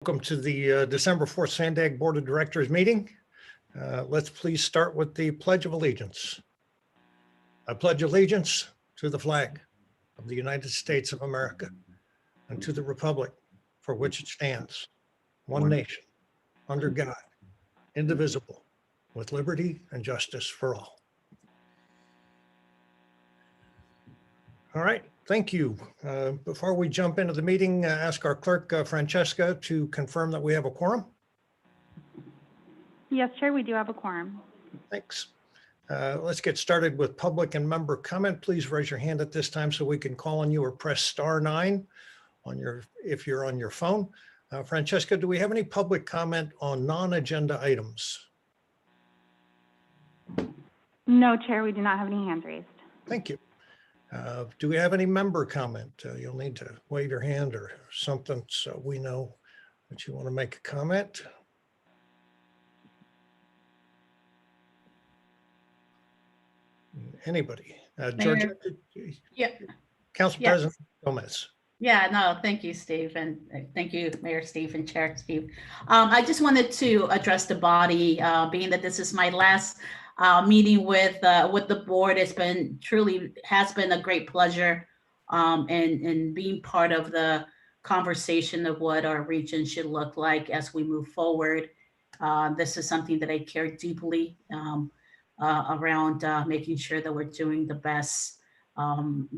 Welcome to the December 4th SANDAG Board of Directors meeting. Let's please start with the Pledge of Allegiance. I pledge allegiance to the flag of the United States of America and to the republic for which it stands, one nation, under God, indivisible, with liberty and justice for all. All right, thank you. Before we jump into the meeting, ask our clerk, Francesca, to confirm that we have a quorum. Yes, Chair, we do have a quorum. Thanks. Let's get started with public and member comment. Please raise your hand at this time so we can call on you, or press *9 on if you're on your phone. Francesca, do we have any public comment on non-agenda items? No, Chair, we do not have any hands raised. Thank you. Do we have any member comment? You'll need to wave your hand or something so we know that you want to make a comment. Anybody? Georgia? Yeah. Council President Gomez. Yeah, no, thank you, Steve. And thank you, Mayor Steve and Chair Steve. I just wanted to address the body, being that this is my last meeting with the board. It's been has been a great pleasure and being part of the conversation of what our region should look like as we move forward. This is something that I care deeply around making sure that we're doing the best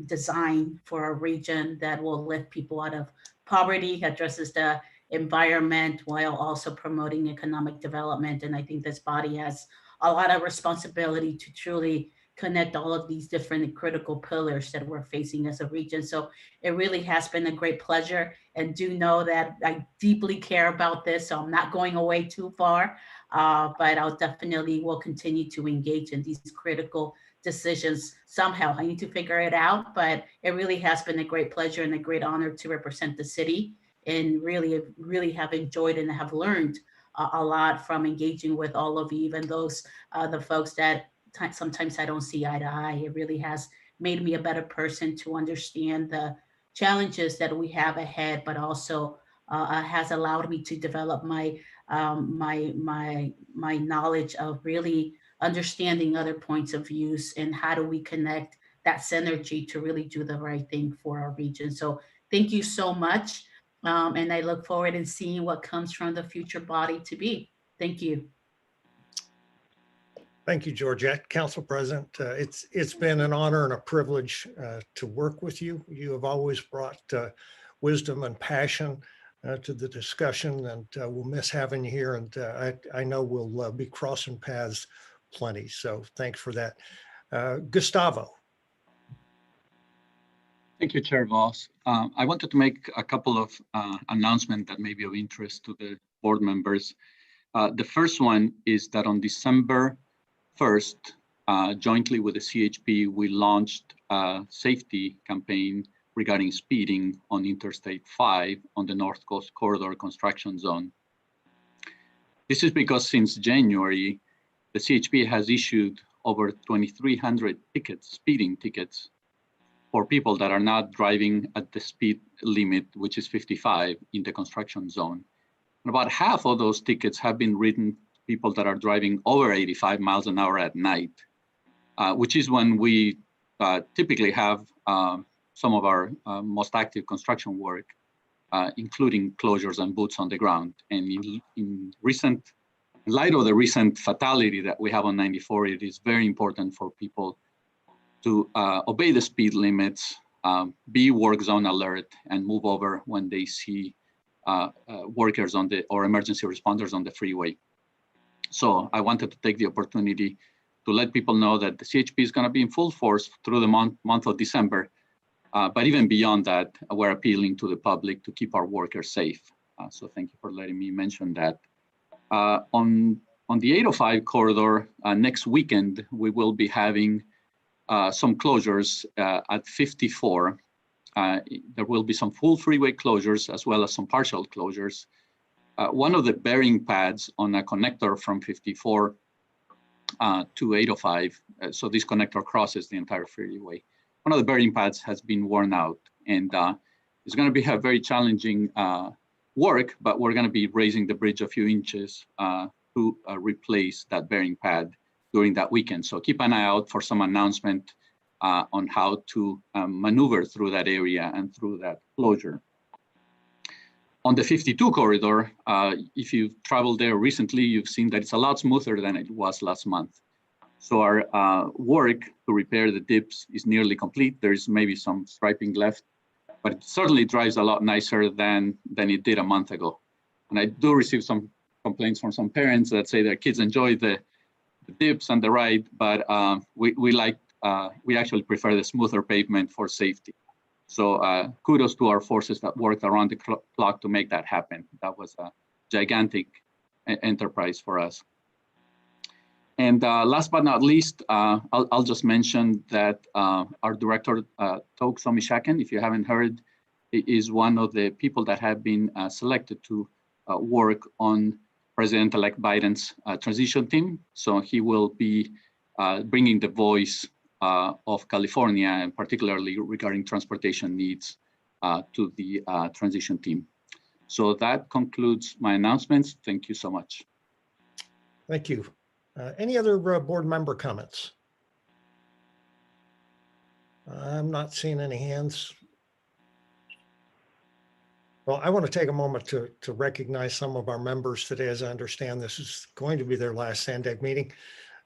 design for our region that will lift people out of poverty, addresses the environment while also promoting economic development. And I think this body has a lot of responsibility to truly connect all of these different critical pillars that we're facing as a region. So it really has been a great pleasure, and do know that I deeply care about this. So I'm not going away too far, but I'll definitely will continue to engage in these critical decisions somehow. I need to figure it out, but it really has been a great pleasure and a great honor to represent the city, and really have enjoyed and have learned a lot from engaging with all of you, even those the folks that sometimes I don't see eye to eye. It really has made me a better person to understand the challenges that we have ahead, but also has allowed me to develop my my knowledge of really understanding other points of views and how do we connect that synergy to really do the right thing for our region. So thank you so much. And I look forward to seeing what comes from the future body to be. Thank you. Thank you, Georgette. Council President, it's been an honor and a privilege to work with you. You have always brought wisdom and passion to the discussion, and we'll miss having you here. And I know we'll be crossing paths plenty. So thanks for that. Gustavo. Thank you, Chair Voss. I wanted to make a couple of announcements that may be of interest to the board members. The first one is that on December 1st, jointly with the CHP, we launched a safety campaign regarding speeding on Interstate 5 on the North Coast Corridor construction zone. This is because since January, the CHP has issued over 2,300 speeding tickets for people that are not driving at the speed limit, which is 55 in the construction zone. And about half of those tickets have been written people that are driving over 85 miles an hour at night, which is when we typically have some of our most active construction work, including closures and boots on the ground. And in light of the recent fatality that we have on 94, it is very important for people to obey the speed limits, be work zone alert, and move over when they see workers or emergency responders on the freeway. So I wanted to take the opportunity to let people know that the CHP is going to be in full force through the month of December. But even beyond that, we're appealing to the public to keep our workers safe. So thank you for letting me mention that. On the 805 corridor, next weekend, we will be having some closures at 54. There will be some full freeway closures as well as some partial closures. One of the bearing pads on a connector from 54 to 805, so this connector crosses the entire freeway. One of the bearing pads has been worn out, and it's going to be a very challenging work, but we're going to be raising the bridge a few inches to replace that bearing pad during that weekend. So keep an eye out for some announcement on how to maneuver through that area and through that closure. On the 52 corridor, if you've traveled there recently, you've seen that it's a lot smoother than it was last month. So our work to repair the dips is nearly complete. There's maybe some striping left, but it certainly drives a lot nicer than it did a month ago. And I do receive some complaints from some parents that say their kids enjoy the dips and the ride, but we actually prefer the smoother pavement for safety. So kudos to our forces that worked around the clock to make that happen. That was a gigantic enterprise for us. And last but not least, I'll just mention that our director, Toke Somishaken, if you haven't heard, is one of the people that have been selected to work on President-elect Biden's transition team. So he will be bringing the voice of California, and particularly regarding transportation needs to the transition team. So that concludes my announcements. Thank you so much. Thank you. Any other board member comments? I'm not seeing any hands. Well, I want to take a moment to recognize some of our members today. As I understand, this is going to be their last SANDAG meeting.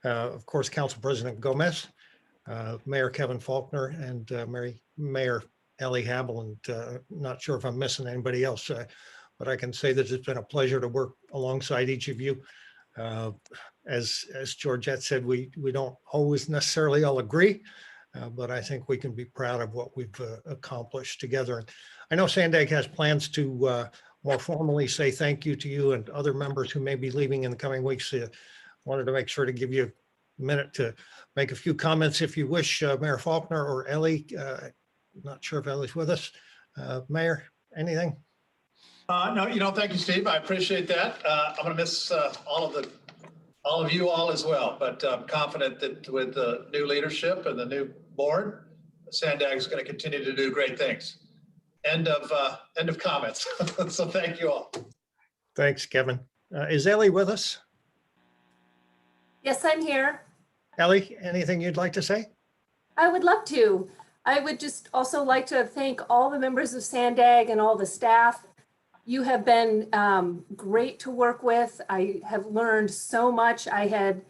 Of course, Council President Gomez, Mayor Kevin Faulkner, and Mayor Ellie Habel. And not sure if I'm missing anybody else, but I can say that it's been a pleasure to work alongside each of you. As Georgette said, we don't always necessarily all agree, but I think we can be proud of what we've accomplished together. And I know SANDAG has plans to more formally say thank you to you and other members who may be leaving in the coming weeks. Wanted to make sure to give you a minute to make a few comments if you wish, Mayor Faulkner or Ellie. Not sure if Ellie's with us. Mayor, anything? No, thank you, Steve. I appreciate that. I'm going to miss all of you all as well, but I'm confident that with the new leadership and the new board, SANDAG is going to continue to do great things. End of comments. So thank you all. Thanks, Kevin. Is Ellie with us? Yes, I'm here. Ellie, anything you'd like to say? I would love to. I would just also like to thank all the members of SANDAG and all the staff. You have been great to work with. I have learned so much. I had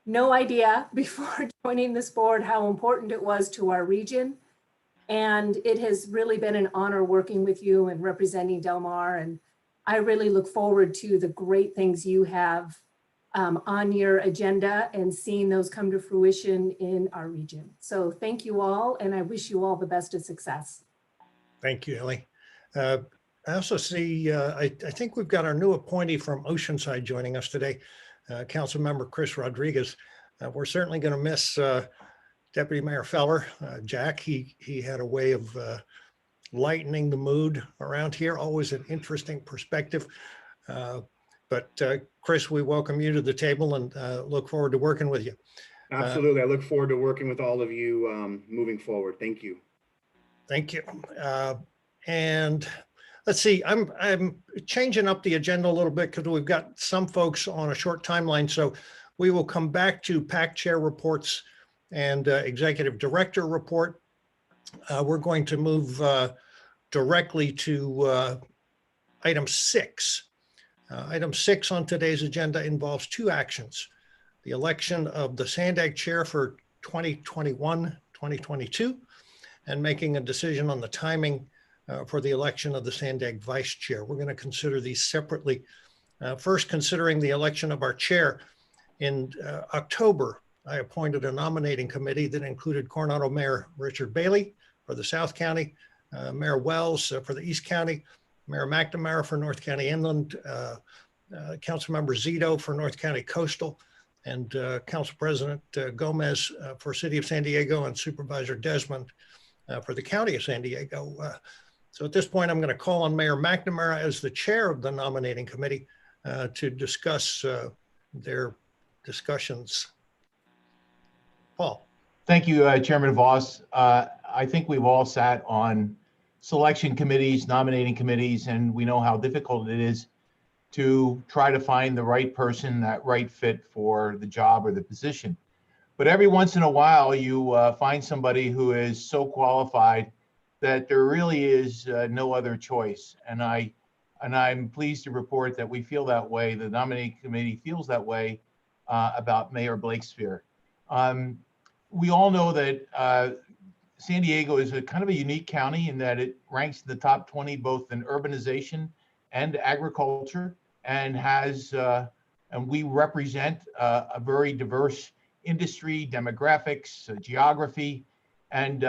no idea before joining this board how important it was to our region. And it has really been an honor working with you and representing Del Mar. And I really look forward to the great things you have on your agenda and seeing those come to fruition in our region. So thank you all, and I wish you all the best of success. Thank you, Ellie. I also see, I think we've got our new appointee from Oceanside joining us today, Councilmember Chris Rodriguez. We're certainly going to miss Deputy Mayor Feller, Jack. He had a way of lightening the mood around here, always an interesting perspective. But Chris, we welcome you to the table and look forward to working with you. Absolutely. I look forward to working with all of you moving forward. Thank you. Thank you. And let's see, I'm changing up the agenda a little bit because we've got some folks on a short timeline. So we will come back to PAC chair reports and executive director report. We're going to move directly to item 6. Item 6 on today's agenda involves 2 actions: the election of the SANDAG chair for 2021-2022, and making a decision on the timing for the election of the SANDAG vice chair. We're going to consider these separately. First, considering the election of our chair. In October, I appointed a nominating committee that included Coronado Mayor Richard Bailey for the South County, Mayor Wells for the East County, Mayor McNamara for North County Inland, Councilmember Zito for North County Coastal, and Council President Gomez for City of San Diego, and Supervisor Desmond for the County of San Diego. So at this point, I'm going to call on Mayor McNamara as the chair of the nominating committee to discuss their discussions. Paul. Thank you, Chairman Voss. I think we've all sat on selection committees, nominating committees, and we know how difficult it is to try to find the right person, that right fit for the job or the position. But every once in a while, you find somebody who is so qualified that there really is no other choice. And I'm pleased to report that we feel that way. The nominating committee feels that way about Mayor Blakespear. We all know that San Diego is a kind of a unique county in that it ranks in the top 20 both in urbanization and agriculture, and and we represent a very diverse industry, demographics, geography, and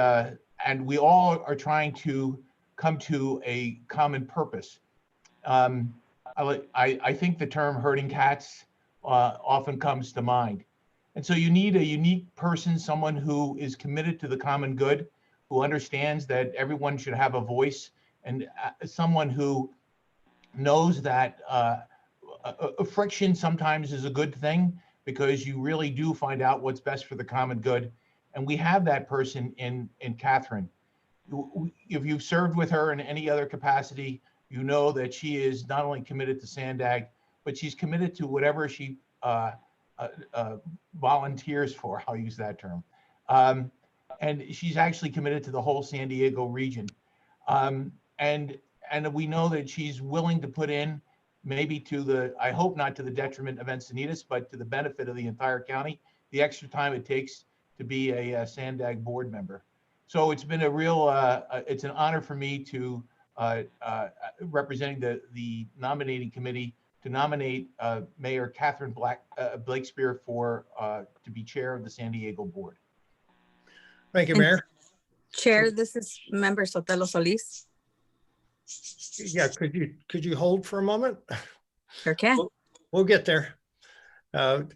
we all are trying to come to a common purpose. I think the term herding cats often comes to mind. And so you need a unique person, someone who is committed to the common good, who understands that everyone should have a voice, and someone who knows that a friction sometimes is a good thing, because you really do find out what's best for the common good. And we have that person in Catherine. If you've served with her in any other capacity, you know that she is not only committed to SANDAG, but she's committed to whatever she volunteers for, I'll use that term. And she's actually committed to the whole San Diego region. And we know that she's willing to put in, maybe to the, I hope not to the detriment of Encinitas, but to the benefit of the entire county, the extra time it takes to be a SANDAG board member. So it's been a real, it's an honor for me to representing the nominating committee to nominate Mayor Catherine Blakespear for to be chair of the San Diego board. Thank you, And Mayor. Chair, this is Member Sotelo Solis. Yeah, could you hold for a moment? Sure can. We'll get there.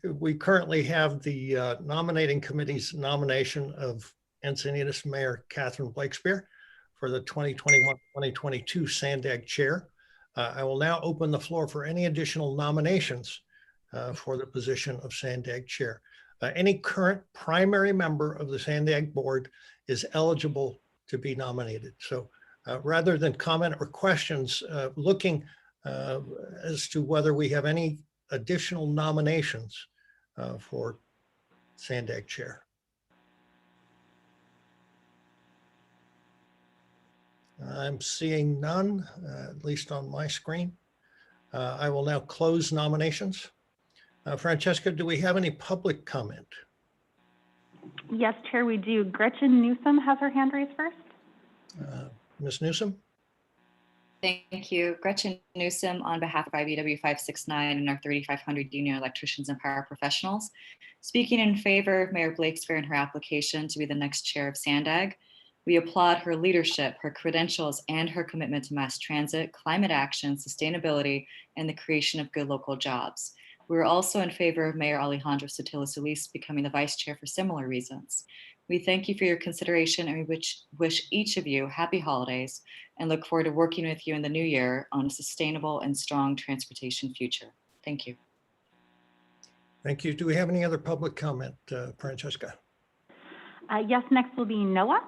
We currently have the nominating committee's nomination of Encinitas Mayor Catherine Blakespear for the 2021-2022 SANDAG chair. I will now open the floor for any additional nominations for the position of SANDAG chair. Any current primary member of the SANDAG board is eligible to be nominated. So rather than comment or questions, looking as to whether we have any additional nominations for SANDAG chair. I'm seeing none, at least on my screen. I will now close nominations. Francesca, do we have any public comment? Yes, Chair, we do. Gretchen Newsom has her hand raised first. Ms. Newsom? Thank you. Gretchen Newsom on behalf of IBW 569 and our 3,500 union electricians and paraprofessionals, speaking in favor of Mayor Blakespear and her application to be the next chair of SANDAG. We applaud her leadership, her credentials, and her commitment to mass transit, climate action, sustainability, and the creation of good local jobs. We're also in favor of Mayor Alejandro Sotelo Solis becoming the vice chair for similar reasons. We thank you for your consideration, and we wish each of you happy holidays and look forward to working with you in the new year on a sustainable and strong transportation future. Thank you. Thank you. Do we have any other public comment, Francesca? Yes, next will be Noah.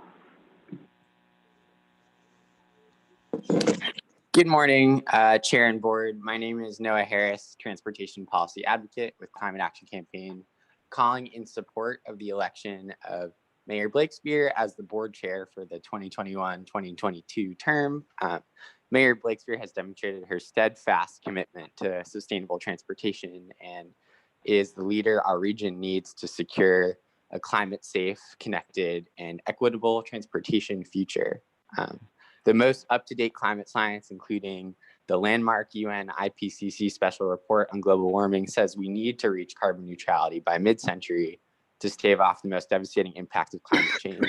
Good morning, Chair and Board. My name is Noah Harris, Transportation Policy Advocate with Climate Action Campaign, calling in support of the election of Mayor Blakespear as the board chair for the 2021-2022 term. Mayor Blakespear has demonstrated her steadfast commitment to sustainable transportation and is the leader our region needs to secure a climate-safe, connected, and equitable transportation future. The most up-to-date climate science, including the landmark UN IPCC special report on global warming, says we need to reach carbon neutrality by mid-century to stave off the most devastating impact of climate change.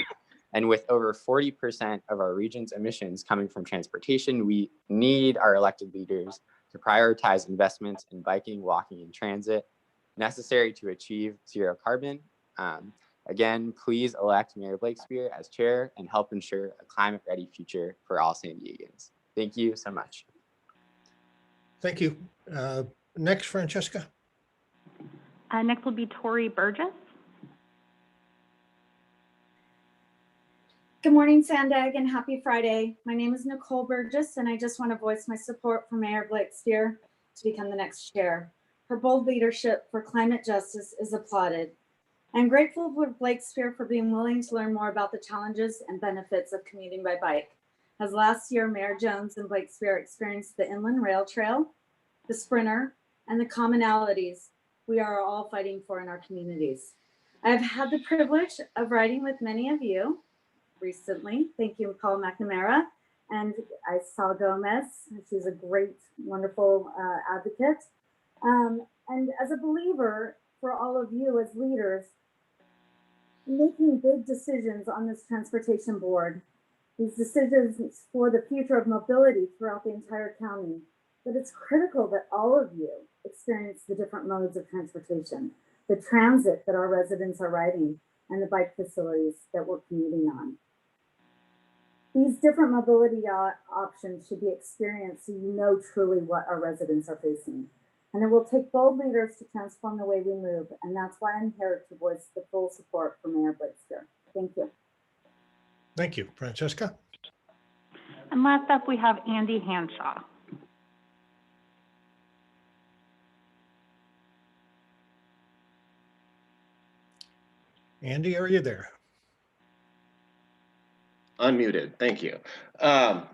And with over 40% of our region's emissions coming from transportation, we need our elected leaders to prioritize investments in biking, walking, and transit necessary to achieve zero carbon. Again, please elect Mayor Blakespear as chair and help ensure a climate-ready future for all San Diegans. Thank you so much. Thank you. Next, Francesca. Next will be Tori Burgess. Good morning, Sandag, and happy Friday. My name is Nicole Burgess, and I just want to voice my support for Mayor Blakespear to become the next chair. Her bold leadership for climate justice is applauded. I'm grateful for Blakespear for being willing to learn more about the challenges and benefits of commuting by bike. As last year, Mayor Jones and Blakespear experienced the Inland Rail Trail, the Sprinter, and the commonalities we are all fighting for in our communities. I've had the privilege of riding with many of you recently. Thank you, Paul McNamara. And I saw Gomez. She's a great, wonderful advocate. And as a believer, for all of you as leaders, making big decisions on this transportation board, these decisions for the future of mobility throughout the entire county, but it's critical that all of you experience the different modes of transportation, the transit that our residents are riding, and the bike facilities that we're commuting on. These different mobility options should be experienced so you know truly what our residents are facing. And it will take bold leaders to transform the way we move. And that's why I'm here to voice the full support for Mayor Blakespear. Thank you. Thank you, Francesca. And last up, we have Andy Hanshaw. Andy, are you there? Unmuted, thank you.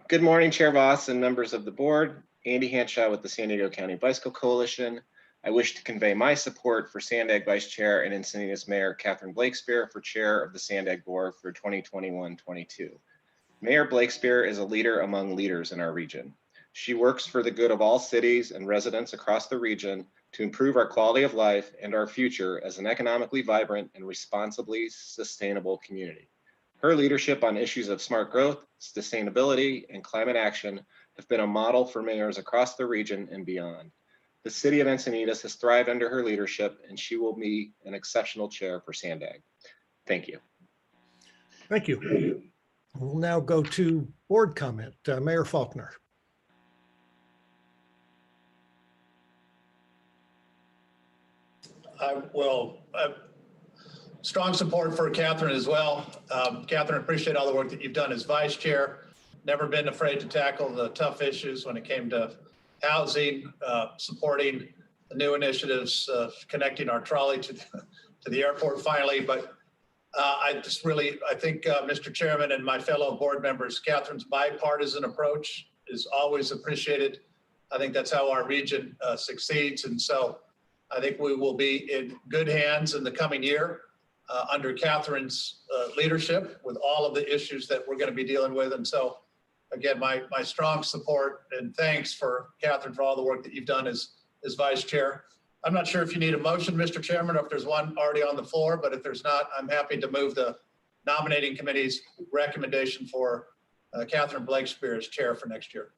Good morning, Chair Voss and members of the board. Andy Hanshaw with the San Diego County Bicycle Coalition. I wish to convey my support for Sandag Vice Chair and Encinitas Mayor Catherine Blakespear for Chair of the Sandag Board for 2021-22. Mayor Blakespear is a leader among leaders in our region. She works for the good of all cities and residents across the region to improve our quality of life and our future as an economically vibrant and responsibly sustainable community. Her leadership on issues of smart growth, sustainability, and climate action have been a model for mayors across the region and beyond. The city of Encinitas has thrived under her leadership, and she will be an exceptional chair for Sandag. Thank you. Thank you. We'll now go to board comment. Mayor Faulkner. Strong support for Catherine as well. Catherine, appreciate all the work that you've done as vice chair. Never been afraid to tackle the tough issues when it came to housing, supporting the new initiatives, connecting our trolley to the airport finally. But I think, Mr. Chairman and my fellow board members, Catherine's bipartisan approach is always appreciated. I think that's how our region succeeds. And so I think we will be in good hands in the coming year under Catherine's leadership with all of the issues that we're going to be dealing with. And so, again, my strong support and thanks for Catherine for all the work that you've done as vice chair. I'm not sure if you need a motion, Mr. Chairman, or if there's one already on the floor, but if there's not, I'm happy to move the nominating committee's recommendation for Catherine Blakespear as chair for next year.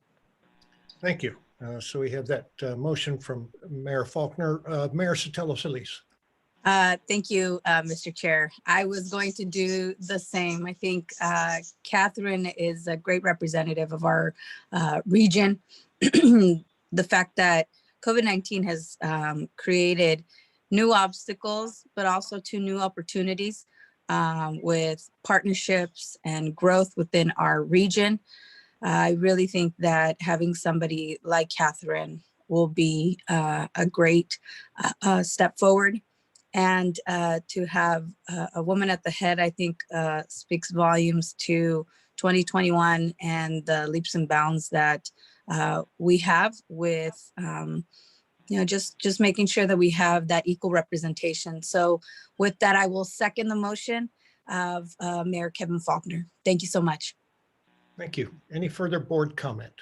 Thank you. So we have that motion from Mayor Faulkner. Mayor Sotelo-Solis. Thank you, Mr. Chair. I was going to do the same. I think Catherine is a great representative of our region. The fact that COVID-19 has created new obstacles, but also two new opportunities with partnerships and growth within our region. I really think that having somebody like Catherine will be a great step forward. And to have a woman at the head, I think speaks volumes to 2021 and the leaps and bounds that we have with, just making sure that we have that equal representation. So with that, I will second the motion of Mayor Kevin Faulkner. Thank you so much. Thank you. Any further board comment?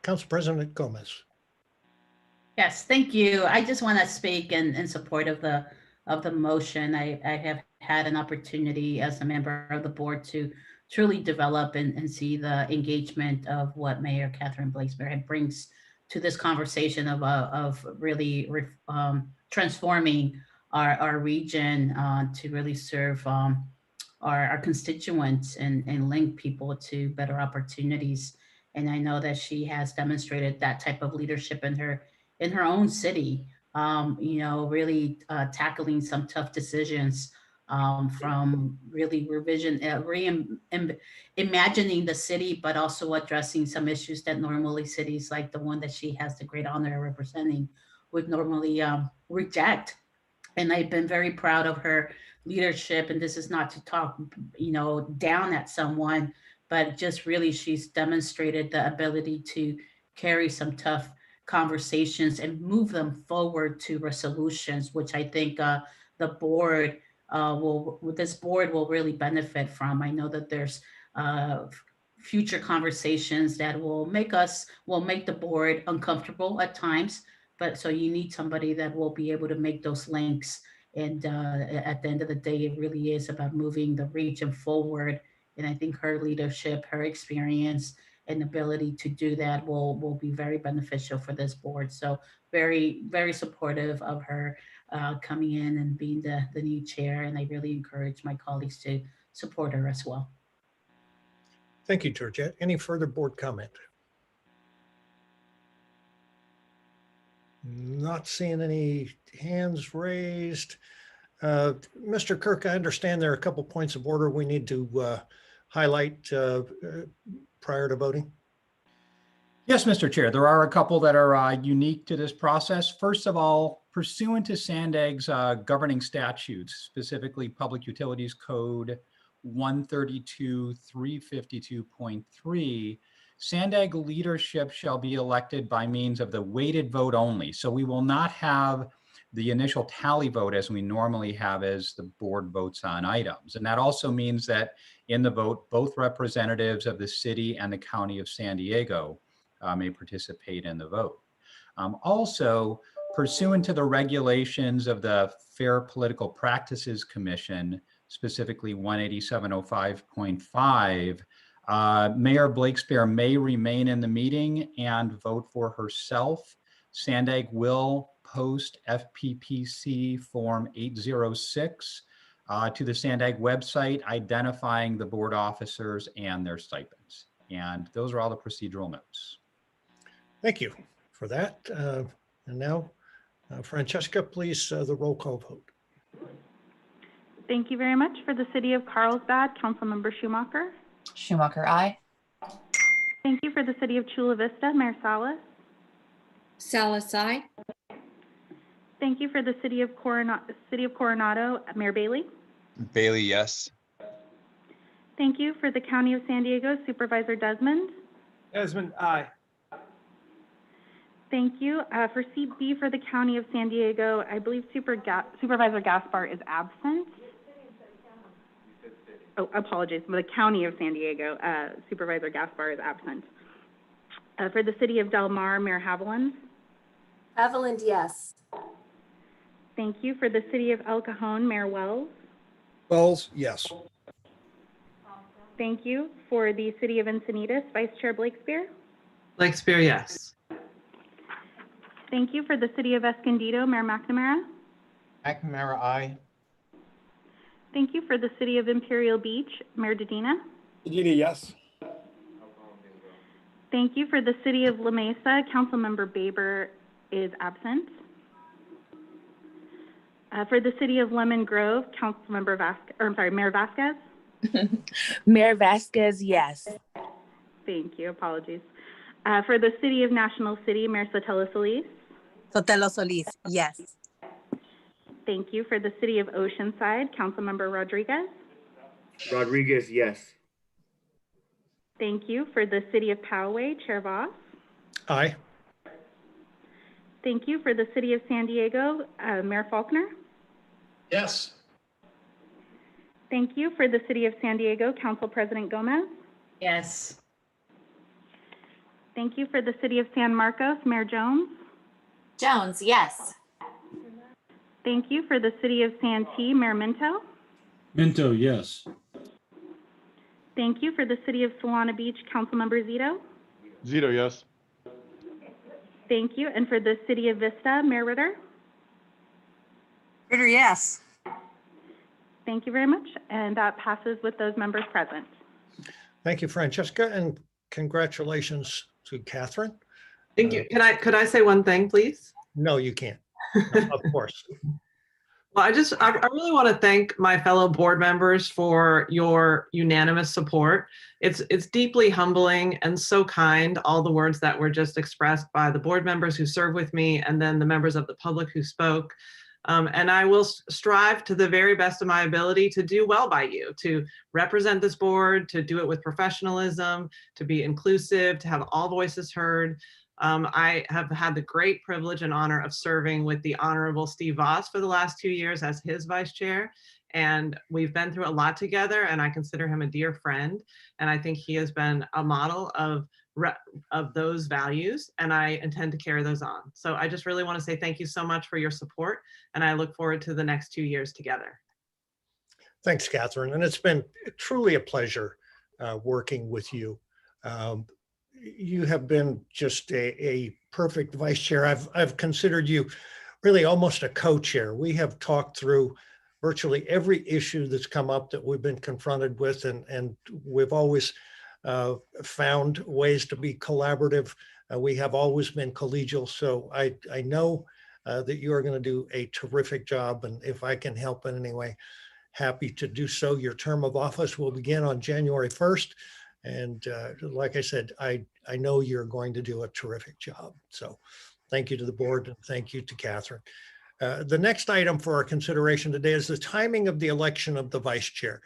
Council President Gomez. Yes, thank you. I just want to speak in support of the motion. I have had an opportunity as a member of the board to truly develop and see the engagement of what Mayor Catherine Blakespear brings to this conversation of really transforming our region to really serve our constituents and link people to better opportunities. And I know that she has demonstrated that type of leadership in her own city, really tackling some tough decisions from really imagining the city, but also addressing some issues that normally cities like the one that she has the great honor of representing would normally reject. And I've been very proud of her leadership. And this is not to talk, down at someone, but just really she's demonstrated the ability to carry some tough conversations and move them forward to resolutions, which I think the board this board will really benefit from. I know that there's future conversations that will make the board uncomfortable at times, but so you need somebody that will be able to make those links. And at the end of the day, it really is about moving the region forward. And I think her leadership, her experience, and ability to do that will be very beneficial for this board. So very, very supportive of her coming in and being the new chair. And I really encourage my colleagues to support her as well. Thank you, Georgette. Any further board comment? Not seeing any hands raised. Mr. Kirk, I understand there are a couple points of order we need to highlight prior to voting. Yes, Mr. Chair, there are a couple that are unique to this process. First of all, pursuant to SANDAG's governing statutes, specifically Public Utilities Code 132.352.3, SANDAG leadership shall be elected by means of the weighted vote only. So we will not have the initial tally vote as we normally have as the board votes on items. And that also means that in the vote, both representatives of the city and the county of San Diego may participate in the vote. Also, pursuant to the regulations of the Fair Political Practices Commission, specifically 18705.5, Mayor Blakespeare may remain in the meeting and vote for herself. SANDAG will post FPPC Form 806 to the SANDAG website, identifying the board officers and their stipends. And those are all the procedural notes. Thank you for that. And now, Francesca, please, the roll call vote. Thank you very much. For the City of Carlsbad, Councilmember Schumacher. Schumacher, aye. Thank you. For the City of Chula Vista, Mayor Salas. Salas, aye. Thank you. For the City of Coronado, Mayor Bailey. Bailey, yes. Thank you. For the County of San Diego, Supervisor Desmond. Desmond, aye. Thank you. For CB for the County of San Diego, I believe Supervisor Gaspar is absent. Oh, apologies. For the County of San Diego, Supervisor Gaspar is absent. For the City of Del Mar, Mayor Haviland. Haviland, yes. Thank you. For the City of El Cajon, Mayor Wells. Wells, yes. Thank you. For the City of Encinitas, Vice Chair Blakespeare. Blakespeare, yes. Thank you. For the City of Escondido, Mayor McNamara. McNamara, aye. Thank you. For the City of Imperial Beach, Mayor Dedina. Dedina, yes. Thank you. For the City of La Mesa, Councilmember Baber is absent. For the City of Lemon Grove, Mayor Vasquez. Mayor Vasquez, yes. Thank you. Apologies. For the City of National City, Mayor Sotelo Solis. Sotelo Solis, yes. Thank you. For the City of Oceanside, Councilmember Rodriguez. Rodriguez, yes. Thank you. For the City of Poway, Chair Voss. Aye. Thank you. For the City of San Diego, Mayor Faulkner. Yes. Thank you. For the City of San Diego, Council President Gomez. Yes. Thank you. For the City of San Marcos, Mayor Jones. Jones, yes. Thank you. For the City of Santee, Mayor Minto. Minto, yes. Thank you. For the City of Solana Beach, Councilmember Zito. Zito, yes. Thank you. And for the City of Vista, Mayor Ritter. Ritter, yes. Thank you very much. And that passes with those members present. Thank you, Francesca, and congratulations to Catherine. Thank you. Could I say one thing, please? No, you can't. Of course. Well, I really want to thank my fellow board members for your unanimous support. It's deeply humbling and so kind, all the words that were just expressed by the board members who serve with me and then the members of the public who spoke. And I will strive to the very best of my ability to do well by you, to represent this board, to do it with professionalism, to be inclusive, to have all voices heard. I have had the great privilege and honor of serving with the Honorable Steve Voss for the last 2 years as his vice chair. And we've been through a lot together, and I consider him a dear friend. And I think he has been a model of those values, and I intend to carry those on. So I just really want to say thank you so much for your support, and I look forward to the next 2 years together. Thanks, Catherine. And it's been truly a pleasure working with you. You have been just a perfect vice chair. I've considered you really almost a co-chair. We have talked through virtually every issue that's come up that we've been confronted with, and we've always found ways to be collaborative. We have always been collegial. So I know that you are going to do a terrific job. And if I can help in any way, happy to do so. Your term of office will begin on January 1st. And like I said, I know you're going to do a terrific job. So thank you to the board and thank you to Catherine. The next item for our consideration today is the timing of the election of the vice chair.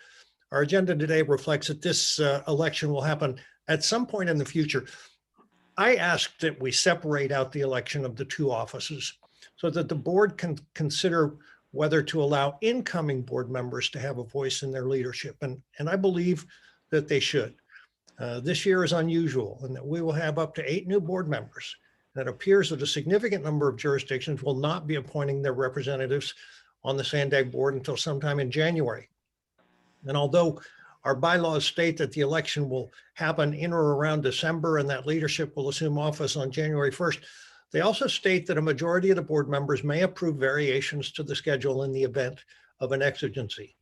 Our agenda today reflects that this election will happen at some point in the future. I asked that we separate out the election of the two offices so that the board can consider whether to allow incoming board members to have a voice in their leadership. And I believe that they should. This year is unusual in that we will have up to 8 new board members. And it appears that a significant number of jurisdictions will not be appointing their representatives on the SANDAG board until sometime in January. And although our bylaws state that the election will happen in or around December and that leadership will assume office on January 1st, they also state that a majority of the board members may approve variations to the schedule in the event of an exigency.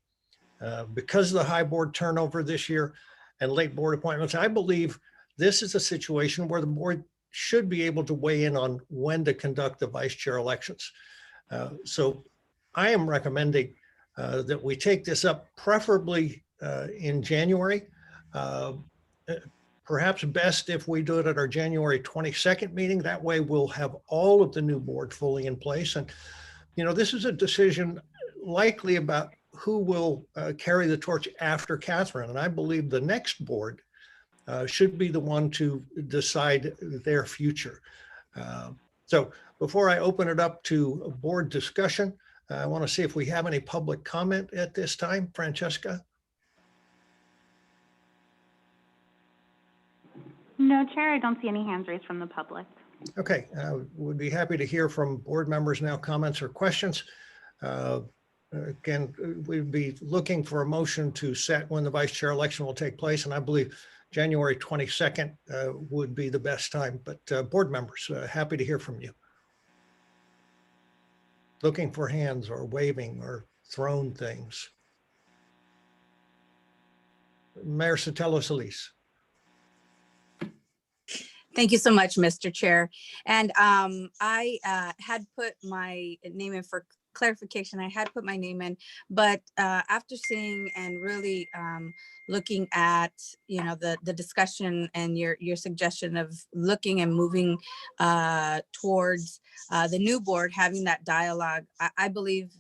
Because of the high board turnover this year and late board appointments, I believe this is a situation where the board should be able to weigh in on when to conduct the vice chair elections. So I am recommending that we take this up preferably in January. Perhaps best if we do it at our January 22nd meeting. That way we'll have all of the new board fully in place. And, you know, this is a decision likely about who will carry the torch after Catherine. And I believe the next board should be the one to decide their future. So before I open it up to a board discussion, I want to see if we have any public comment at this time. Francesca? No, Chair, I don't see any hands raised from the public. Okay, would be happy to hear from board members now, comments or questions. Again, we'd be looking for a motion to set when the vice chair election will take place. And I believe January 22nd would be the best time, but board members, happy to hear from you. Looking for hands or waving or thrown things. Mayor Sotelo Solis. Thank you so much, Mr. Chair. And I had put my name in for clarification. I had put my name in, but after seeing and really looking at, you know, the discussion and your suggestion of looking and moving towards the new board, having that dialogue, I believe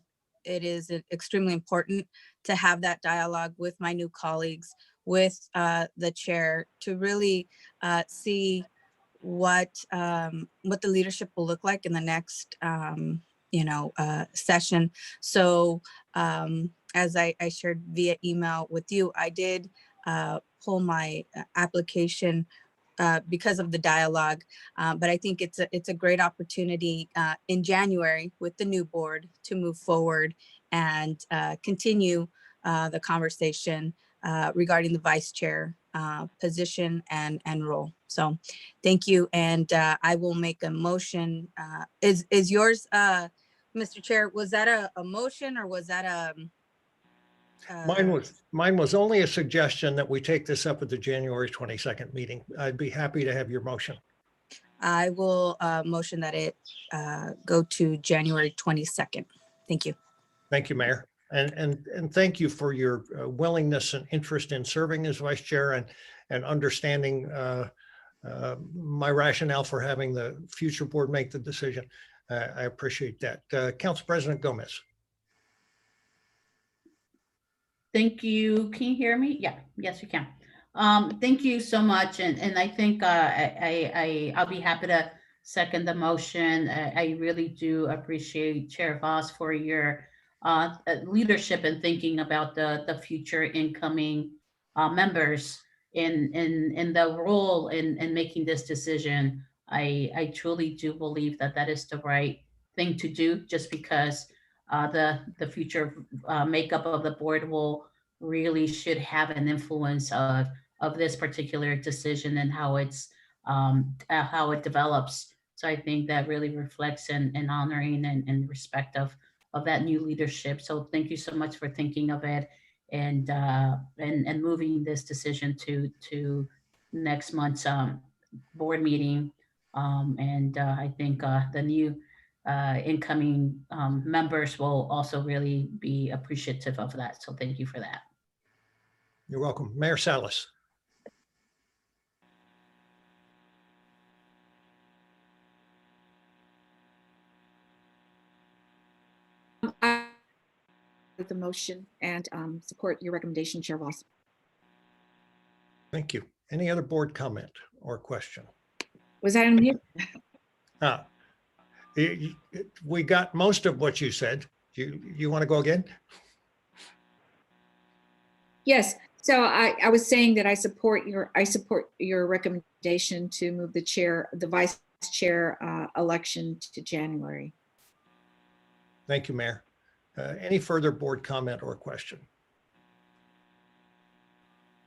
it is extremely important to have that dialogue with my new colleagues, with the chair, to really see what the leadership will look like in the next session. So as I shared via email with you, I did pull my application because of the dialogue, but I think it's a great opportunity in January with the new board to move forward and continue the conversation regarding the vice chair position and role. So thank you. And I will make a motion. Is yours, Mr. Chair, was that a motion or was that a? Mine was only a suggestion that we take this up at the January 22nd meeting. I'd be happy to have your motion. I will motion that it go to January 22nd. Thank you. Thank you, Mayor. And thank you for your willingness and interest in serving as vice chair and understanding my rationale for having the future board make the decision. I appreciate that. Council President Gomez. Thank you. Can you hear me? Yeah, yes, you can. Thank you so much. And I think I'll be happy to second the motion. I really do appreciate Chair Voss for your leadership and thinking about the future incoming members in the role in making this decision. I truly do believe that that is the right thing to do, just because the future makeup of the board will really should have an influence of this particular decision and how it develops. So I think that really reflects in honoring and respect of that new leadership. So thank you so much for thinking of it and moving this decision to next month's board meeting. I think the new incoming members will also really be appreciative of that. So thank you for that. You're welcome. Mayor Salas. I the motion and support your recommendation, Chair Voss. Thank you. Any other board comment or question? Was that on mute? We got most of what you said. You want to go again? Yes. So I was saying that I support your recommendation to move the vice chair election to January. Thank you, Mayor. Any further board comment or question?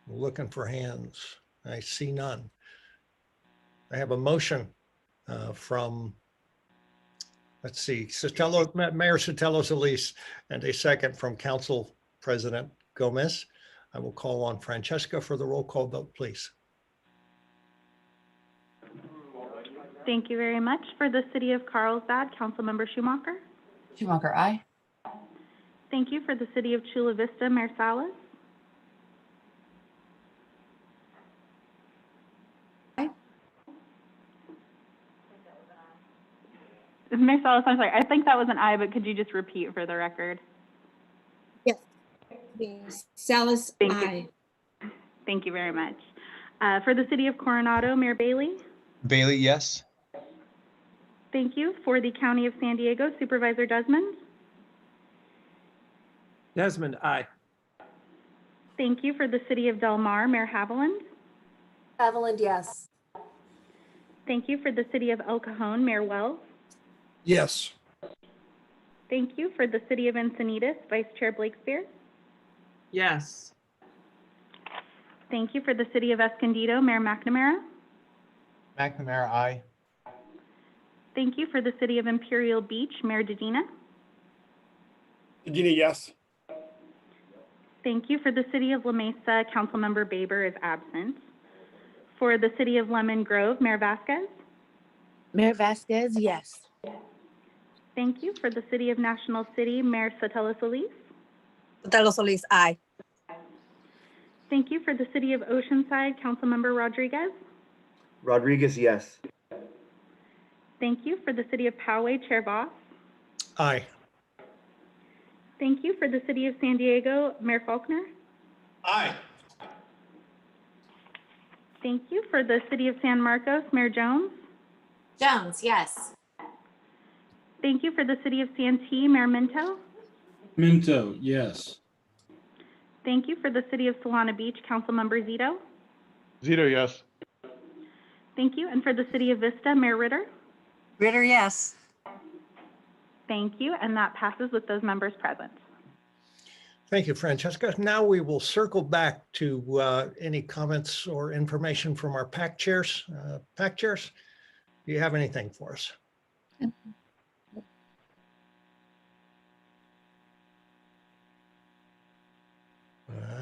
Looking for hands. I see none. I have a motion from, let's see, Mayor Sotelo-Solis, and a second from Council President Gomez. I will call on Francesca for the roll call vote, please. Thank you very much. For the City of Carlsbad, Councilmember Schumacher. Schumacher, aye. Thank you. For the City of Chula Vista, Mayor Salas. Aye. Mayor Salas, I'm sorry. I think that was an aye, but could you just repeat for the record? Yes. Salas, Thank aye. you. Thank you very much. For the City of Coronado, Mayor Bailey. Bailey, yes. Thank you. For the County of San Diego, Supervisor Desmond. Desmond, aye. Thank you. For the City of Del Mar, Mayor Haviland. Haviland, yes. Thank you. For the City of El Cajon, Mayor Wells. Yes. Thank you. For the City of Encinitas, Vice Chair Blakespear. Yes. Thank you. For the City of Escondido, Mayor McNamara. McNamara, aye. Thank you. For the City of Imperial Beach, Mayor Dedina. Dedina, yes. Thank you. For the City of La Mesa, Councilmember Baber is absent. For the City of Lemon Grove, Mayor Vasquez. Mayor Vasquez, yes. Thank you. For the City of National City, Mayor Sotelo-Solis. Sotelo-Solis, aye. Thank you. For the City of Oceanside, Councilmember Rodriguez. Rodriguez, yes. Thank you. For the City of Poway, Chair Voss. Aye. Thank you. For the City of San Diego, Mayor Faulkner. Aye. Thank you. For the City of San Marcos, Mayor Jones. Jones, yes. Thank you. For the City of Santee, Mayor Minto. Minto, yes. Thank you. For the City of Solana Beach, Councilmember Zito. Zito, yes. Thank you. And for the City of Vista, Mayor Ritter. Ritter, yes. Thank you. And that passes with those members present. Thank you, Francesca. Now we will circle back to any comments or information from our PAC chairs. PAC chairs, do you have anything for us?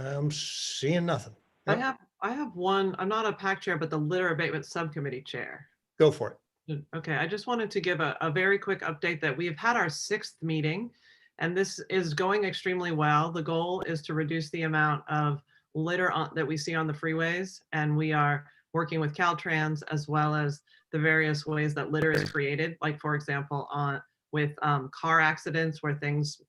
I'm seeing nothing. Yep. I have one. I'm not a PAC chair, but the litter abatement subcommittee chair. Go for it. Okay, I just wanted to give a very quick update that we have had our 6th meeting, And this is going extremely well. The goal is to reduce the amount of litter that we see on the freeways. And we are working with Caltrans as well as the various ways that litter is created. Like for example, with car accidents where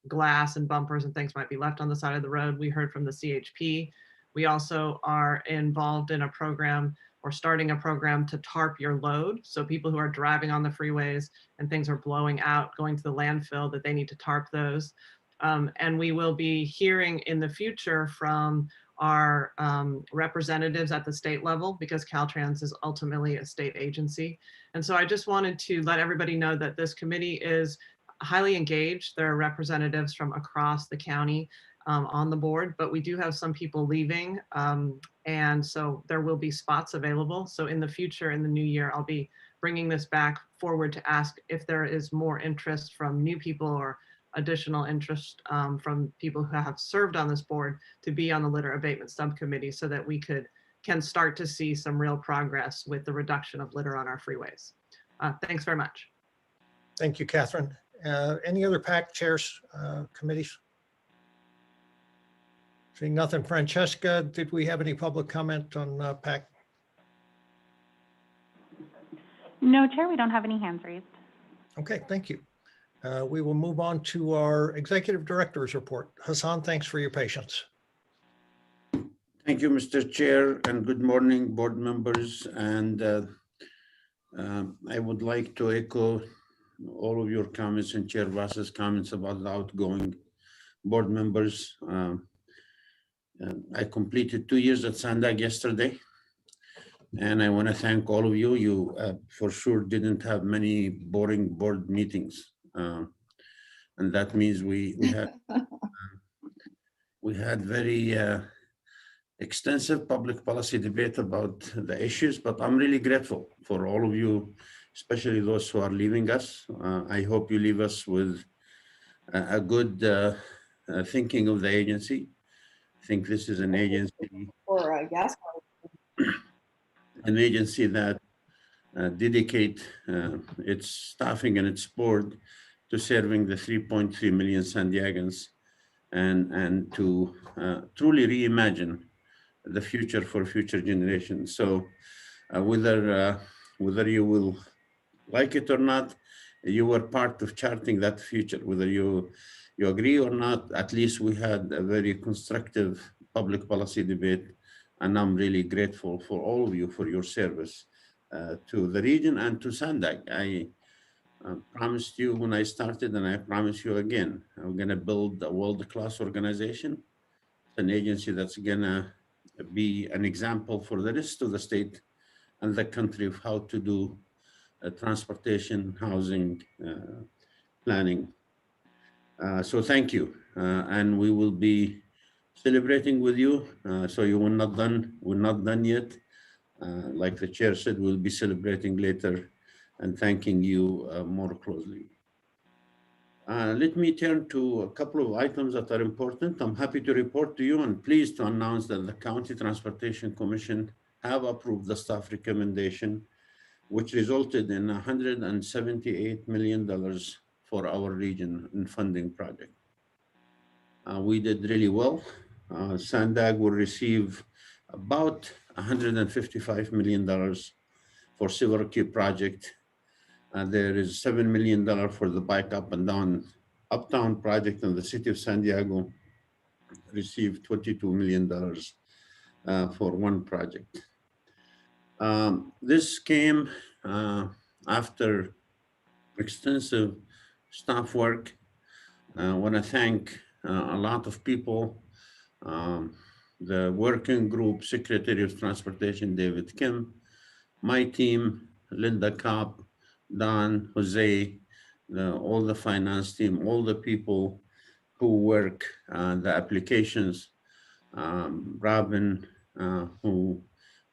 glass and bumpers and things might be left on the side of the road. We heard from the CHP. We also are involved in a program or starting a program to tarp your load. So people who are driving on the freeways and things are blowing out, going to the landfill, that they need to tarp those. And we will be hearing in the future from our representatives at the state level, because Caltrans is ultimately a state agency. And so I just wanted to let everybody know that this committee is highly engaged. There are representatives from across the county on the board, but we do have some people leaving. And so there will be spots available. So in the future, in the new year, I'll be bringing this back forward to ask if there is more interest from new people or additional interest from people who have served on this board to be on the litter abatement subcommittee, so that we can start to see some real progress with the reduction of litter on our freeways. Thanks very much. Thank you, Catherine. Any other PAC chairs, committees? Seeing nothing. Francesca, did we have any public comment on PAC? No, Chair, we don't have any hands raised. Okay, thank you. We will move on to our executive director's report. Hassan, thanks for your patience. Thank you, Mr. Chair, and good morning, board members. And I would like to echo all of your comments and Chair Voss's comments about the outgoing board members. I completed 2 years at SANDAG yesterday, and I want to thank all of you. You for sure didn't have many boring board meetings. And that means we had very extensive public policy debate about the issues, but I'm really grateful for all of you, especially those who are leaving us. I hope you leave us with a good thinking of the agency. I think this is an agency, an agency that dedicate its staffing and its board to serving the 3.3 million San Diegans and to truly reimagine the future for future generations. So whether you will like it or not, you were part of charting that future. Whether you agree or not, at least we had a very constructive public policy debate, and I'm really grateful for all of you for your service to the region and to SANDAG. I promised you when I started, and I promise you again, I'm gonna build a world-class organization, an agency that's gonna be an example for the rest of the state and the country of how to do transportation, housing, planning. So thank you, and we will be celebrating with you. So you were not done. We're not done yet. Like the chair said, we'll be celebrating later and thanking you more closely. Let me turn to a couple of items that are important. I'm happy to report to you and pleased to announce that the County Transportation Commission have approved the staff recommendation, which resulted in $178 million for our region in funding project. We did really well. SANDAG will receive about $155 million for Silver Key project. There is $7 million for the bike up and down uptown project, and the city of San Diego received $22 million for one project. This came after extensive staff work. I want to thank a lot of people. The working group Secretary of Transportation, David Kim, my team, Linda Kopp, Don, Jose, all the finance team, all the people who work the applications, Robin, who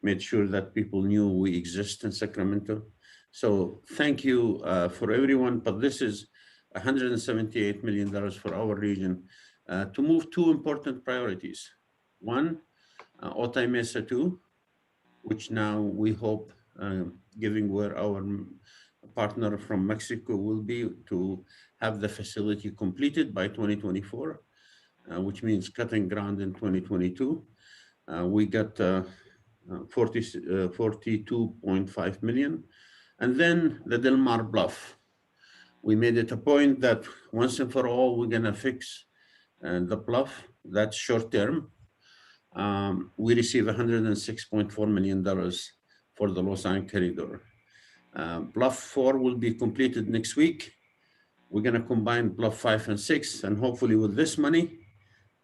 made sure that people knew we exist in Sacramento. So thank you for everyone, but this is $178 million for our region to move two important priorities. One, Otay Mesa 2, which now we hope, given where our partner from Mexico will be to have the facility completed by 2024, which means cutting ground in 2022. We got 42.5 million. And then the Del Mar Bluff. We made it a point that once and for all, we're gonna fix the bluff. That's short term. We receive $106.4 million for the Los Angeles corridor. Bluff 4 will be completed next week. We're gonna combine Bluff 5 and 6, and hopefully with this money,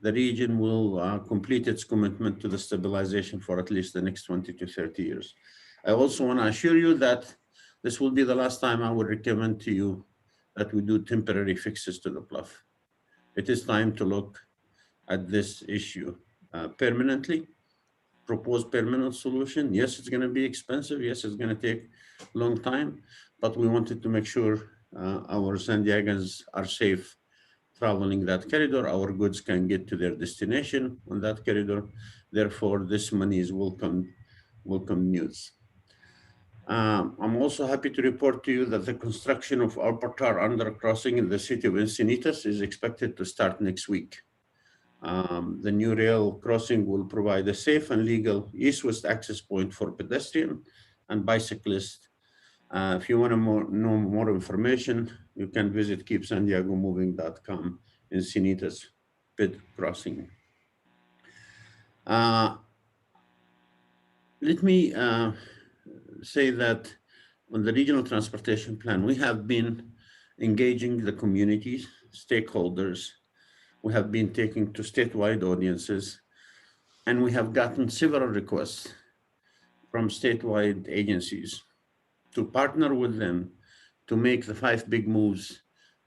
the region will complete its commitment to the stabilization for at least the next 20 to 30 years. I also wanna assure you that this will be the last time I would recommend to you that we do temporary fixes to the bluff. It is time to look at this issue permanently, propose permanent solution. Yes, it's gonna be expensive. Yes, it's gonna take a long time, but we wanted to make sure our San Diegans are safe traveling that corridor. Our goods can get to their destination on that corridor. Therefore, this money is welcome news. I'm also happy to report to you that the construction of Albertar undercrossing in the city of Encinitas is expected to start next week. The new rail crossing will provide a safe and legal east-west access point for pedestrian and bicyclists. If you want to know more information, you can visit keepsandiegomoving.com in Encinitas pit crossing. Let me say that on the regional transportation plan, we have been engaging the communities, stakeholders. We have been taking to statewide audiences, and we have gotten several requests from statewide agencies to partner with them to make the 5 big moves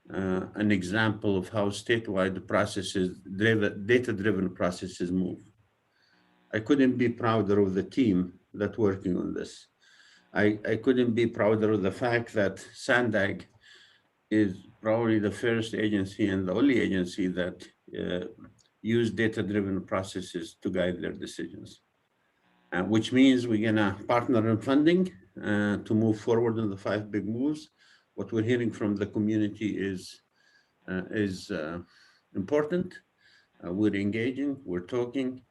an example of how statewide processes, data-driven processes move. I couldn't be prouder of the team that's working on this. I couldn't be prouder of the fact that SANDAG is probably the first agency and the only agency that use data-driven processes to guide their decisions, which means we're gonna partner in funding to move forward on the 5 big moves. What we're hearing from the community is important. We're engaging, we're talking,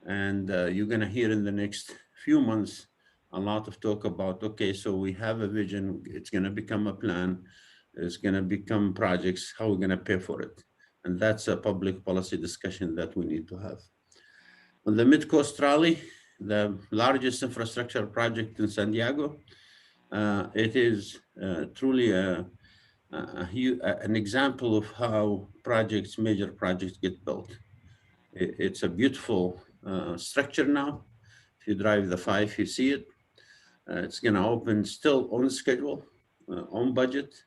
and you're gonna hear in the next few months a lot of talk about, okay, so we have a vision, it's gonna become a plan, it's gonna become projects, how we're gonna pay for it. And that's a public policy discussion that we need to have. On the Mid-Coast Rally, the largest infrastructure project in San Diego, it is truly an example of how major projects get built. It's a beautiful structure now. If you drive the 5, you see it. It's gonna open still on schedule, on budget,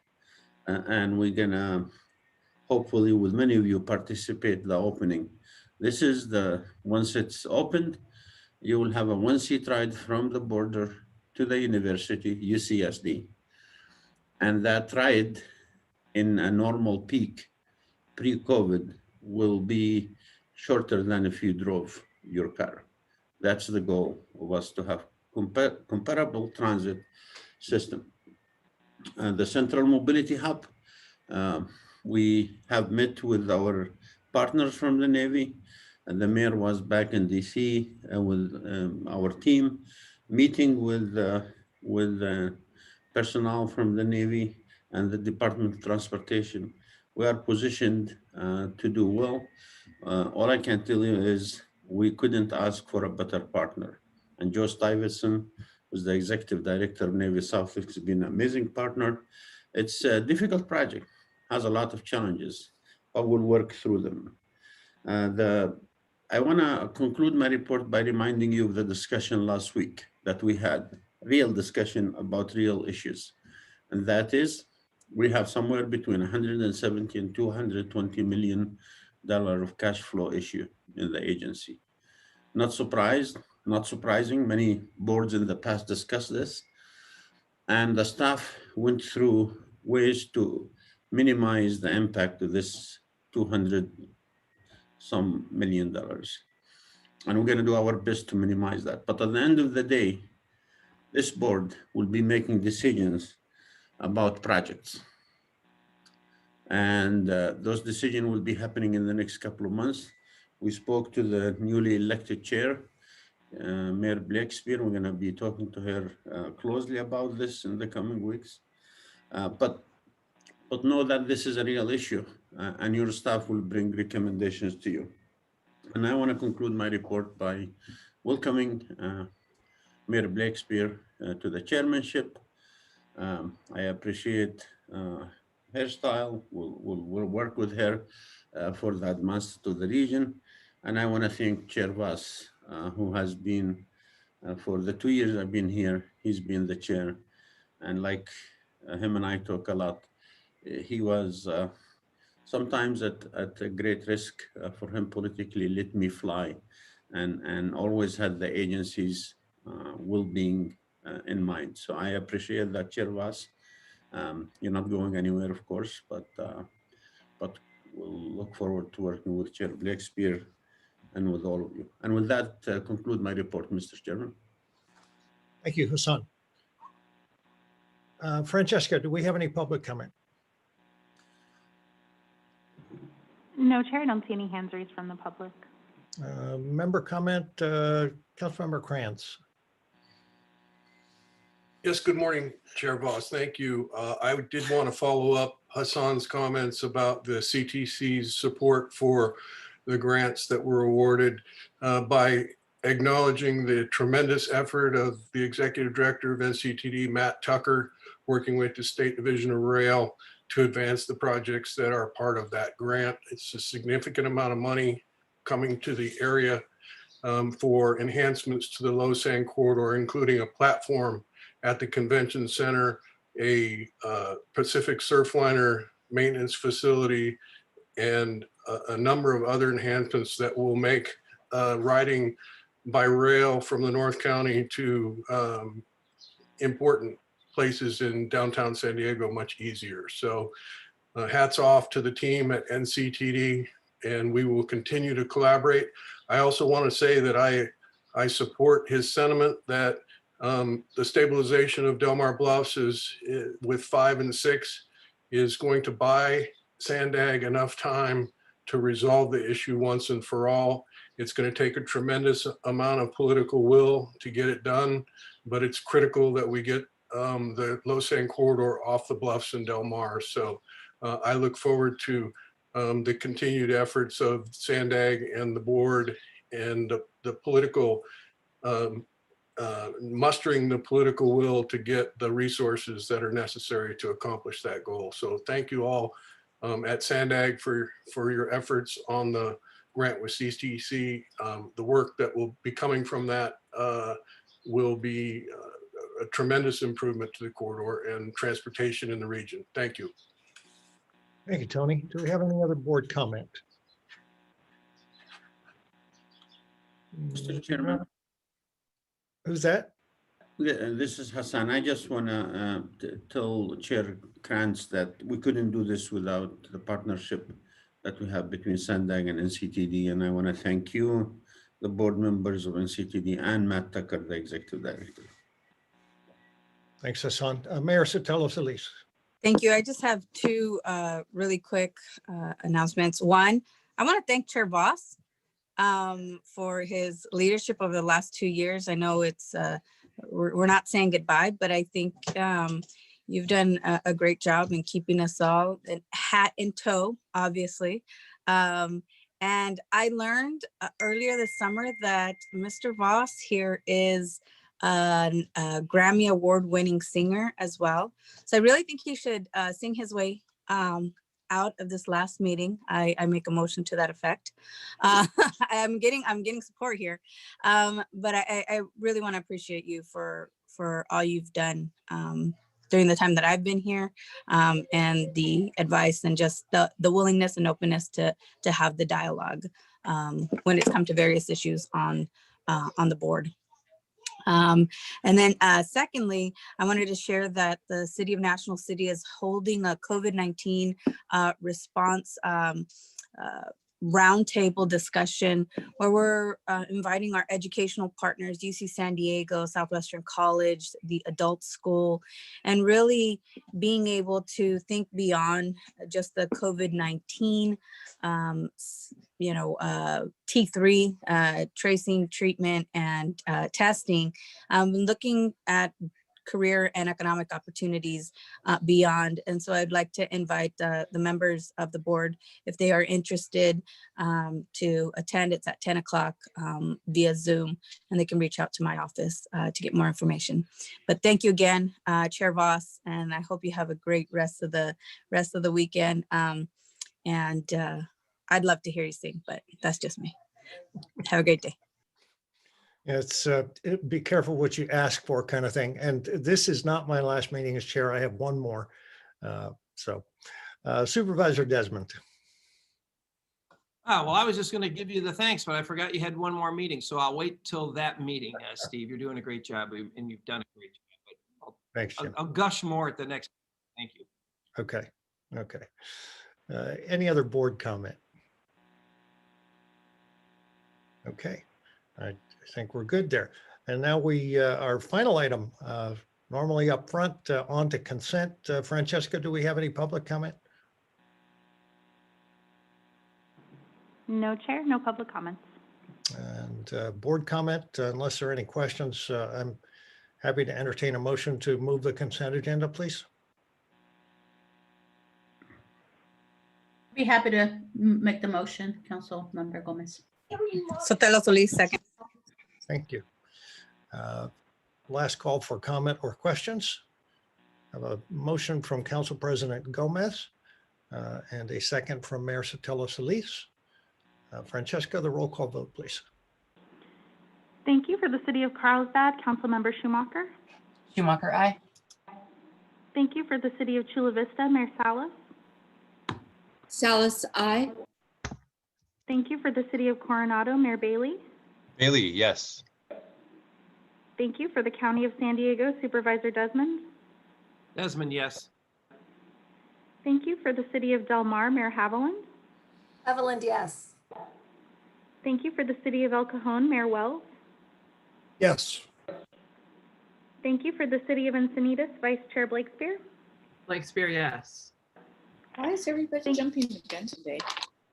and we're gonna hopefully with many of you participate in the opening. This is once it's opened, you will have a 1-seat ride from the border to the university, UCSD. And that ride in a normal peak, pre-COVID, will be shorter than if you drove your car. That's the goal of us, to have comparable transit system. The Central Mobility Hub, we have met with our partners from the Navy, and the mayor was back in DC with our team, meeting with personnel from the Navy and the Department of Transportation. We are positioned to do well. All I can tell you is we couldn't ask for a better partner. And Joe Stuyvesant, who's the executive director of Navy Southwest, has been an amazing partner. It's a difficult project, has a lot of challenges, but we'll work through them. I want to conclude my report by reminding you of the discussion last week that we had, real discussion about real issues. And that is, we have somewhere between 170 and $220 million of cash flow issue in the agency. Not surprising, many boards in the past discussed this, and the staff went through ways to minimize the impact of this $200-some million. And we're going to do our best to minimize that. But at the end of the day, this board will be making decisions about projects. And those decisions will be happening in the next couple of months. We spoke to the newly elected chair, Mayor Blakespeare. We're going to be talking to her closely about this in the coming weeks. But know that this is a real issue, and your staff will bring recommendations to you. And I want to conclude my report by welcoming Mayor Blakespeare to the chairmanship. I appreciate her style. We'll work with her for the advance to the region. And I want to thank Chair Voss, who has been, for the 2 years I've been here, he's been the chair. And like him and I talk a lot, he was sometimes at a great risk for him politically, let me fly, and always had the agency's well-being in mind. So I appreciate that, Chair Voss. You're not going anywhere, of course, but we'll look forward to working with Chair Blakespeare and with all of you. And with that, conclude my report, Mr. Chairman. Thank you, Hassan. Francesca, do we have any public comment? No, Chair, I don't see any hands raised from the public. Member comment, Councilmember Krantz. Yes, good morning, Chair Voss. Thank you. I did want to follow up Hassan's comments about the CTC's support for the grants that were awarded by acknowledging the tremendous effort of the Executive Director of NCTD, Matt Tucker, working with the State Division of Rail to advance the projects that are part of that grant. It's a significant amount of money coming to the area for enhancements to the low sand corridor, including a platform at the convention center, a Pacific Surfliner maintenance facility, and a number of other enhancements that will make riding by rail from the North County to important places in downtown San Diego much easier. So hats off to the team at NCTD, and we will continue to collaborate. I also want to say that I support his sentiment that the stabilization of Del Mar Bluffs is with 5 and 6 is going to buy SANDAG enough time to resolve the issue once and for all. It's going to take a tremendous amount of political will to get it done, but it's critical that we get the low sand corridor off the bluffs in Del Mar. So I look forward to the continued efforts of SANDAG and the board and the political mustering the political will to get the resources that are necessary to accomplish that goal. So thank you all at SANDAG for your efforts on the grant with CTC. The work that will be coming from that will be a tremendous improvement to the corridor and transportation in the region. Thank you. Thank you, Tony. Do we have any other board comment? Mr. Chairman. Who's that? This is Hassan. I just want to tell Chair Krantz that we couldn't do this without the partnership that we have between SANDAG and NCTD. And I want to thank you, the board members of NCTD, and Matt Tucker, the Executive Director. Thanks, Hassan. Mayor Sotelo Solis. Thank you. I just have two really quick announcements. One, I want to thank Chair Voss for his leadership over the last 2 years. I know it's we're not saying goodbye, but I think you've done a great job in keeping us all hat in tow, obviously. And I learned earlier this summer that Mr. Voss here is a Grammy Award-winning singer as well. So I really think he should sing his way out of this last meeting. I make a motion to that effect. I'm getting support here, but I really want to appreciate you for all you've done during the time that I've been here, and the advice and just the willingness and openness to have the dialogue when it's come to various issues on the board. And then secondly, I wanted to share that the City of National City is holding a COVID-19 response roundtable discussion where we're inviting our educational partners, UC San Diego, Southwestern College, the adult school, and really being able to think beyond just the COVID-19, T3 tracing, treatment, and testing, looking at career and economic opportunities beyond. And so I'd like to invite the members of the board, if they are interested, to attend. It's at 10 o'clock via Zoom, and they can reach out to my office to get more information. But thank you again, Chair Voss, and I hope you have a great rest of the weekend. And I'd love to hear you sing, but that's just me. Have a great day. It's be careful what you ask for kind of thing. And this is not my last meeting as chair. I have one more. Supervisor Desmond. Oh, well, I was just going to give you the thanks, but I forgot you had one more meeting. So I'll wait till that meeting, Steve. You're doing a great job and you've done a great job. But Thanks, Jim. I'll gush more at the next. Thank you. Okay. Okay. Any other board comment? Okay. I think we're good there. And now our final item, normally up front, on to consent. Francesca, do we have any public comment? No, Chair, no public comments. And board comment, unless there are any questions, I'm happy to entertain a motion to move the consent agenda, please. Be happy to make the motion, Council Member Gomez. Sotelo Solis, second. Thank you. Last call for comment or questions. I have a motion from Council President Gomez and a second from Mayor Sotelo Solis. Francesca, the roll call vote, please. Thank you. For the City of Carlsbad, Councilmember Schumacher. Schumacher, aye. Thank you. For the City of Chula Vista, Mayor Salas. Salas, aye. Thank you. For the City of Coronado, Mayor Bailey. Bailey, yes. Thank you. For the County of San Diego, Supervisor Desmond. Desmond, yes. Thank you. For the City of Del Mar, Mayor Haviland. Evelyn, yes. Thank you. For the City of El Cajon, Mayor Wells. Yes. Thank you. For the City of Encinitas, Vice Chair Blakespear. Blakespear, yes. Why is everybody jumping the gun today?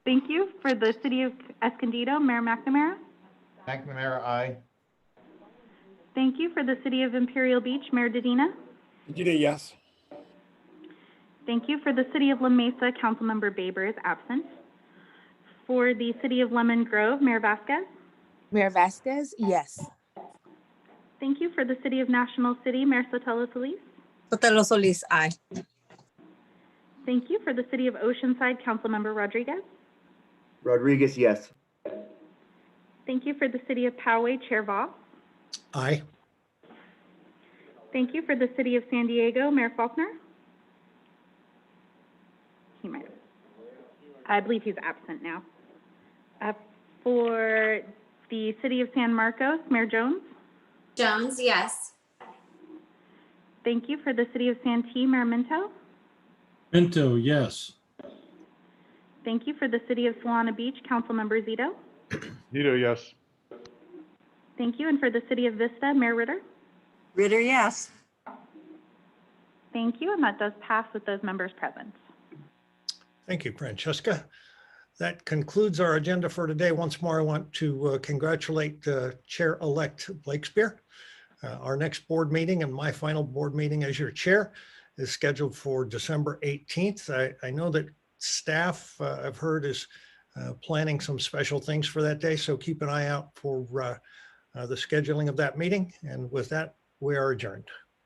Thank you. For the City of Escondido, Mayor McNamara. McNamara, aye. Thank you. For the City of Imperial Beach, Mayor Dedina. Yes. Thank you. For the City of La Mesa, Councilmember Baber is absent. For the City of Lemon Grove, Mayor Vasquez. Mayor Vasquez, yes. Thank you. For the City of National City, Mayor Sotelo Solis. Sotelo Solis, aye. Thank you. For the City of Oceanside, Councilmember Rodriguez. Rodriguez, yes. Thank you. For the City of Poway, Chair Voss. Aye. Thank you. For the City of San Diego, Mayor Faulkner. I believe he's absent now. For the City of San Marcos, Mayor Jones. Jones, yes. Thank you. For the City of Santee, Mayor Minto. Minto, yes. Thank you. For the City of Solana Beach, Councilmember Zito. Zito, yes. Thank you. And for the City of Vista, Mayor Ritter. Ritter, yes. Thank you. And that does pass with those members present. Thank you, Francesca. That concludes our agenda for today. Once more, I want to congratulate Chair-elect Blakespear. Our next board meeting and my final board meeting as your chair is scheduled for December 18th. I know that staff, I've heard, is planning some special things for that day, so keep an eye out for the scheduling of that meeting. And with that, we are adjourned.